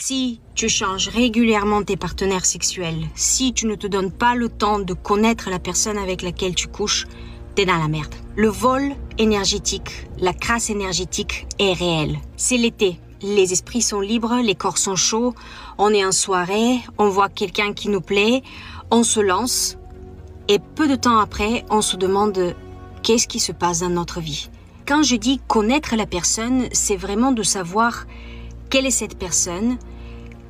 Si tu changes régulièrement tes partenaires sexuels, si tu ne te donnes pas le temps de connaître la personne avec laquelle tu couches, t'es dans la merde. Le vol énergétique, la crasse énergétique est réelle. C'est l'été. Les esprits sont libres, les corps sont chauds, on est en soirée, on voit quelqu'un qui nous plaît, on se lance et peu de temps après, on se demande qu'est-ce qui se passe dans notre vie. Quand je dis connaître la personne, c'est vraiment de savoir quelle est cette personne,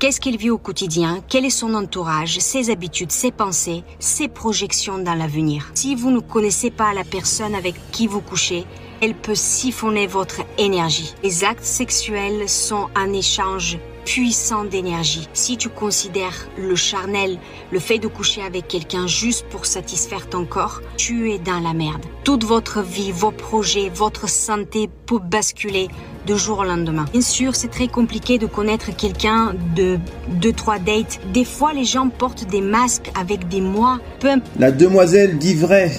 qu'est-ce qu'elle vit au quotidien, quel est son entourage, ses habitudes, ses pensées, ses projections dans l'avenir. Si vous ne connaissez pas la personne avec qui vous couchez, elle peut siphonner votre énergie. Les actes sexuels sont un échange puissant d'énergie. Si tu considères le charnel, le fait de coucher avec quelqu'un juste pour satisfaire ton corps, tu es dans la merde. Toute votre vie, vos projets, votre santé peut basculer de jour au lendemain. Bien sûr, c'est très compliqué de connaître quelqu'un de 2-3 dates. Des fois, les gens portent des masques avec des mois. La demoiselle dit vrai.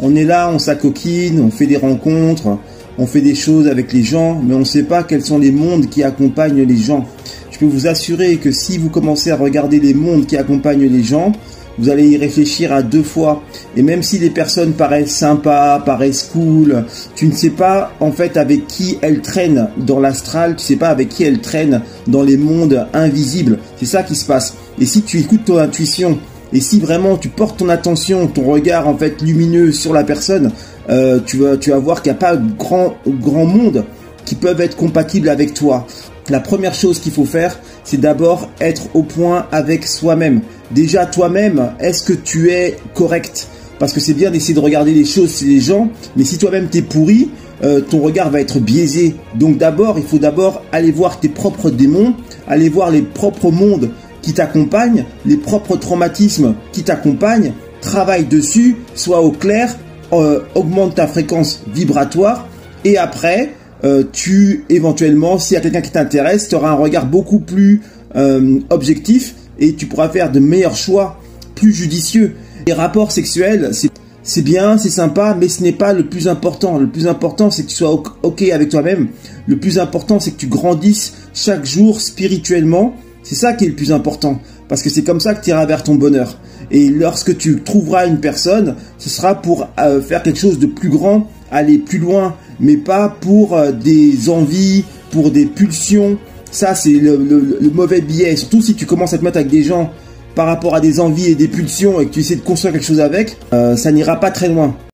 On est là, on s'acoquine, on fait des rencontres, on fait des choses avec les gens, mais on ne sait pas quels sont les mondes qui accompagnent les gens. Je peux vous assurer que si vous commencez à regarder les mondes qui accompagnent les gens, vous allez y réfléchir à 2 fois. Et même si les personnes paraissent sympas, paraissent cool, tu ne sais pas en fait avec qui elles traînent dans l'astral, tu ne sais pas avec qui elles traînent dans les mondes invisibles. C'est ça qui se passe. Et si tu écoutes ton intuition, et si vraiment tu portes ton attention, ton regard en fait lumineux sur la personne, tu vas voir qu'il n'y a pas grand monde qui peuvent être compatibles avec toi. La première chose qu'il faut faire, c'est d'abord être au point avec soi-même. Déjà toi-même, est-ce que tu es correct? Parce que c'est bien d'essayer de regarder les choses chez les gens, mais si toi-même t'es pourri, ton regard va être biaisé. Donc d'abord, il faut d'abord aller voir tes propres démons, aller voir les propres mondes qui t'accompagnent, les propres traumatismes qui t'accompagnent, travaille dessus, sois au clair, augmente ta fréquence vibratoire et après, tu éventuellement, s'il y a quelqu'un qui t'intéresse, tu auras un regard beaucoup plus objectif et tu pourras faire de meilleurs choix, plus judicieux. Les rapports sexuels, c'est bien, c'est sympa, mais ce n'est pas le plus important. Le plus important, c'est que tu sois OK avec toi-même. Le plus important, c'est que tu grandisses chaque jour spirituellement. C'est ça qui est le plus important, parce que c'est comme ça que tu iras vers ton bonheur. Et lorsque tu trouveras une personne, ce sera pour faire quelque chose de plus grand, aller plus loin, mais pas pour des envies, pour des pulsions. Ça, c'est le mauvais biais. Surtout si tu commences à te mettre avec des gens par rapport à des envies et des pulsions et que tu essaies de construire quelque chose avec, ça n'ira pas très loin.